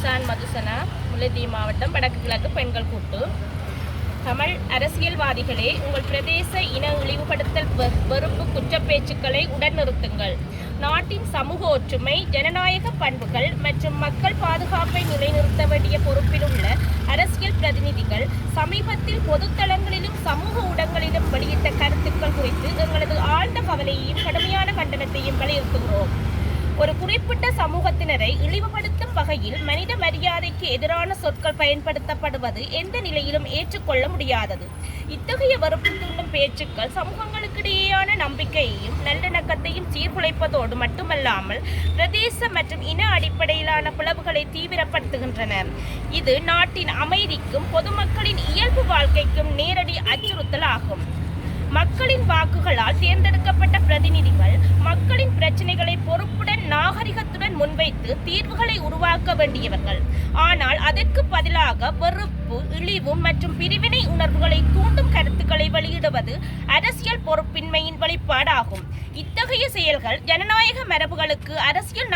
Nissan மதுசனா, Mullaitivu மாவட்டம், வடக்கு கிழக்கு பெண்கள் கூட்டு. தமிழ் அரசியல்வாதிகளே, உங்கள் பிரதேச இன இழிவுபடுத்தல் வெறுப்பு குற்றப்பேச்சுக்களை உடன் நிறுத்துங்கள். நாட்டின் சமூக ஒற்றுமை, ஜனநாயக பண்புகள் மற்றும் மக்கள் பாதுகாப்பை நிலைநிறுத்த வேண்டிய பொறுப்பில் உள்ள அரசியல் பிரதிநிதிகள் சமீபத்தில் பொதுத்தளங்களிலும் சமூக ஊடகங்களிலும் வெளியிட்ட கருத்துக்கள் குறித்து எங்களது ஆழ்ந்த கவலையையும் கடுமையான கண்டனத்தையும் வலியுறுத்துகிறோம். ஒரு குறிப்பிட்ட சமூகத்தினரை இழிவுபடுத்தும் வகையில் மனித மரியாதைக்கு எதிரான சொற்கள் பயன்படுத்தப்படுவது எந்த நிலையிலும் ஏற்றுக்கொள்ள முடியாதது. இத்தகைய வெறுப்பு தூண்டும் பேச்சுக்கள் சமூகங்களுக்கிடையேயான நம்பிக்கையையும் நல்லிணக்கத்தையும் சீர்குலைப்பதோடு மட்டுமல்லாமல் பிரதேச மற்றும் இன அடிப்படையிலான பிளவுகளை தீவிரப்படுத்துகின்றன. இது நாட்டின் அமைதிக்கும் பொதுமக்களின் இயல்பு வாழ்க்கைக்கும் நேரடி அச்சுறுத்தல் ஆகும். மக்களின் வாக்குகளால் தேர்ந்தெடுக்கப்பட்ட பிரதிநிதிகள் மக்களின் பிரச்சனைகளை பொறுப்புடன் நாகரிகத்துடன் முன்வைத்து தீர்வுகளை உருவாக்க வேண்டியவர்கள். ஆனால் அதற்கு பதிலாக வெறுப்பு, இழிவு மற்றும் பிரிவினை உணர்வுகளை தூண்டும் கருத்துக்களை வெளியிடுவது அரசியல் பொறுப்பின்மையின் வெளிப்பாடாகும். இத்தகைய செயல்கள் ஜனநாயக மரபுகளுக்கு அரசியல்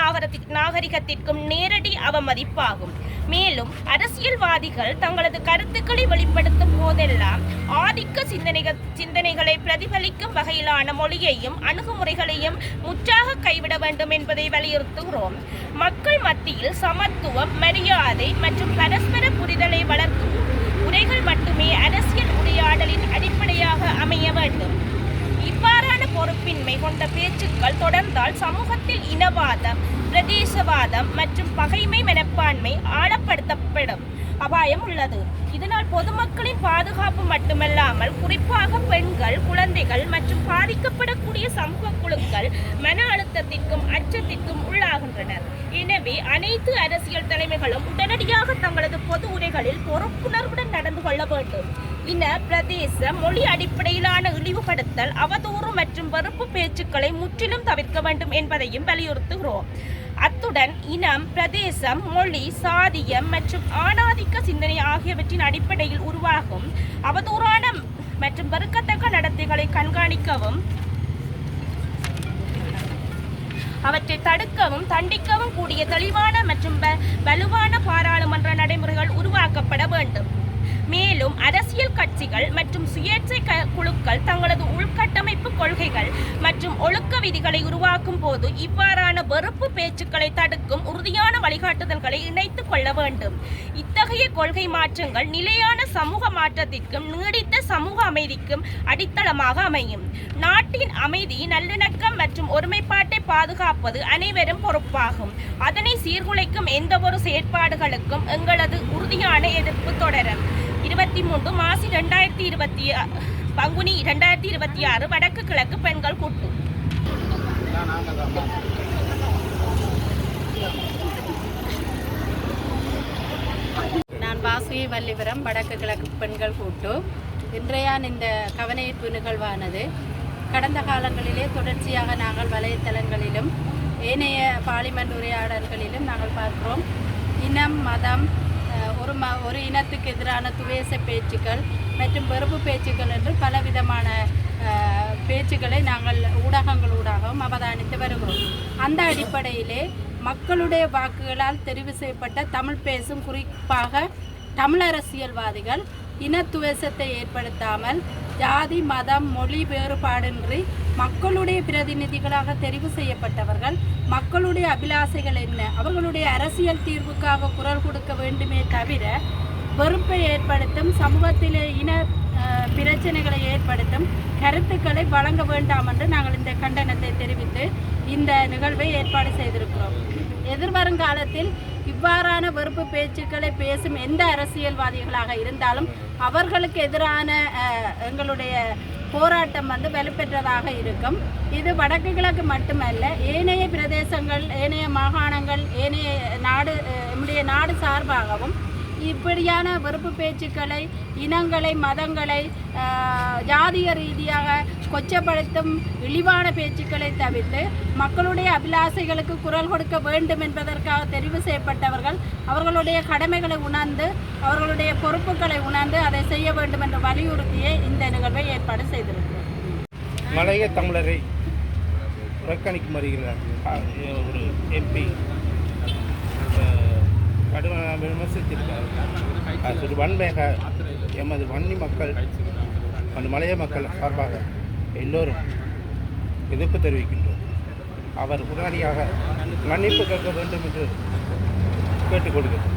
நாகரிகத்திற்கும் நேரடி அவமதிப்பாகும். மேலும் அரசியல்வாதிகள் தங்களது கருத்துக்களை வெளிப்படுத்தும் போதெல்லாம் ஆதிக்க சிந்தனைகளை பிரதிபலிக்கும் வகையிலான மொழியையும் அணுகுமுறைகளையும் முற்றாக கைவிட வேண்டும் என்பதை வலியுறுத்துகிறோம். மக்கள் மத்தியில் சமத்துவம், மரியாதை மற்றும் பரஸ்பர புரிதலை வளர்க்கும் உரைகள் மட்டுமே அரசியல் உரையாடலின் அடிப்படையாக அமைய வேண்டும். இவ்வாறான பொறுப்பின்மை கொண்ட பேச்சுக்கள் தொடர்ந்தால் சமூகத்தில் இனவாதம், பிரதேசவாதம் மற்றும் பகைமை மனப்பான்மை ஆழப்படுத்தப்படும் அபாயம் உள்ளது. இதனால் பொதுமக்களின் பாதுகாப்பு மட்டுமல்லாமல் குறிப்பாக பெண்கள், குழந்தைகள் மற்றும் பாதிக்கப்படக்கூடிய சமூக குழுக்கள் மன அழுத்தத்திற்கும் அச்சத்திற்கும் உள்ளாகின்றனர். எனவே அனைத்து அரசியல் தலைமைகளும் உடனடியாக தங்களது பொது உரைகளில் பொறுப்புணர்வுடன் நடந்து கொள்ள வேண்டும். இன, பிரதேச, மொழி அடிப்படையிலான இழிவுபடுத்தல், அவதூறு மற்றும் வெறுப்பு பேச்சுக்களை முற்றிலும் தவிர்க்க வேண்டும் என்பதையும் வலியுறுத்துகிறோம். அத்துடன் இனம், பிரதேசம், மொழி, சாதியம் மற்றும் ஆணாதிக்க சிந்தனை ஆகியவற்றின் அடிப்படையில் உருவாகும் அவதூறான மற்றும் வெறுக்கத்தக்க நடத்தைகளை கண்காணிக்கவும், அவற்றை தடுக்கவும் தண்டிக்கவும் கூடிய தெளிவான மற்றும் வலுவான பாராளுமன்ற நடைமுறைகள் உருவாக்கப்பட வேண்டும். மேலும் அரசியல் கட்சிகள் மற்றும் சுயேட்சை குழுக்கள் தங்களது உள்கட்டமைப்பு கொள்கைகள் மற்றும் ஒழுக்க விதிகளை உருவாக்கும் போது இவ்வாறான வெறுப்பு பேச்சுக்களை தடுக்கும் உறுதியான வழிகாட்டுதல்களை இணைத்துக் கொள்ள வேண்டும். இத்தகைய கொள்கை மாற்றங்கள் நிலையான சமூக மாற்றத்திற்கும் நீடித்த சமூக அமைதிக்கும் அடித்தளமாக அமையும். நாட்டின் அமைதி, நல்லிணக்கம் மற்றும் ஒருமைப்பாட்டை பாதுகாப்பது அனைவரும் பொறுப்பாகும். அதனை சீர்குலைக்கும் எந்தவொரு செயற்பாடுகளுக்கும் எங்களது உறுதியான எதிர்ப்பு தொடரும். 23 மாசி 2020 பங்குனி 2026 வடக்கு கிழக்கு பெண்கள் கூட்டு. நான் வாசுகி வள்ளிபுரம், வடக்கு கிழக்கு பெண்கள் கூட்டு. இன்றைய இந்த கவனஈர்ப்பு நிகழ்வானது கடந்த காலங்களிலே தொடர்ச்சியாக நாங்கள் வலைத்தளங்களிலும் ஏனைய பார்லிமெண்ட் உரையாடல்களிலும் நாங்கள் பார்க்கிறோம். இனம், மதம், ஒரு இனத்துக்கு எதிரான துவேச பேச்சுக்கள் மற்றும் வெறுப்பு பேச்சுக்கள் என்று பலவிதமான பேச்சுக்களை நாங்கள் ஊடகங்களூடாகவும் அவதானித்து வருகிறோம். அந்த அடிப்படையிலே மக்களுடைய வாக்குகளால் தெரிவு செய்யப்பட்ட தமிழ் பேசும் குறிப்பாக தமிழ் அரசியல்வாதிகள் இனத்துவேசத்தை ஏற்படுத்தாமல் ஜாதி, மதம், மொழி வேறுபாடின்றி மக்களுடைய பிரதிநிதிகளாக தெரிவு செய்யப்பட்டவர்கள் மக்களுடைய அபிலாசைகள் என்ன, அவர்களுடைய அரசியல் தீர்வுக்காக குரல் கொடுக்க வேண்டுமே தவிர வெறுப்பை ஏற்படுத்தும், சமூகத்திலே இன பிரச்சனைகளை ஏற்படுத்தும் கருத்துக்களை வழங்க வேண்டாம் என்று நாங்கள் இந்த கண்டனத்தை தெரிவித்து இந்த நிகழ்வை ஏற்பாடு செய்திருக்கிறோம். எதிர்வருங்காலத்தில் இவ்வாறான வெறுப்பு பேச்சுக்களை பேசும் எந்த அரசியல்வாதிகளாக இருந்தாலும் அவர்களுக்கு எதிரான எங்களுடைய போராட்டம் வலுப்பெற்றதாக இருக்கும். இது வடக்கு கிழக்கு மட்டுமல்ல, ஏனைய பிரதேசங்கள், ஏனைய மாகாணங்கள், ஏனைய நம்முடைய நாடு சார்பாகவும் இப்படியான வெறுப்பு பேச்சுக்களை, இனங்களை, மதங்களை ஜாதிய ரீதியாக கொச்சப்படுத்தும் இழிவான பேச்சுக்களை தவிர்த்து மக்களுடைய அபிலாசைகளுக்கு குரல் கொடுக்க வேண்டும் என்பதற்காக தெரிவு செய்யப்பட்டவர்கள் அவர்களுடைய கடமைகளை உணர்ந்து, அவர்களுடைய பொறுப்புகளை உணர்ந்து அதை செய்ய வேண்டும் என்ற வலியுறுத்தியே இந்த நிகழ்வை ஏற்பாடு செய்திருக்கிறோம். மலைய தமிழரை புறக்கணிக்கும் வருகிறார் ஒரு எம்பி கடுமையான விமர்சித்திருக்கிறார். அது ஒரு வன்மையாக எமது வன்னி மக்கள் அந்த மலைய மக்கள் சார்பாக எல்லோரும் எதிர்ப்பு தெரிவிக்கின்றோம். அவர் உடனடியாக மன்னிப்பு கேட்க வேண்டும் என்று கேட்டுக்கொள்கிறோம்.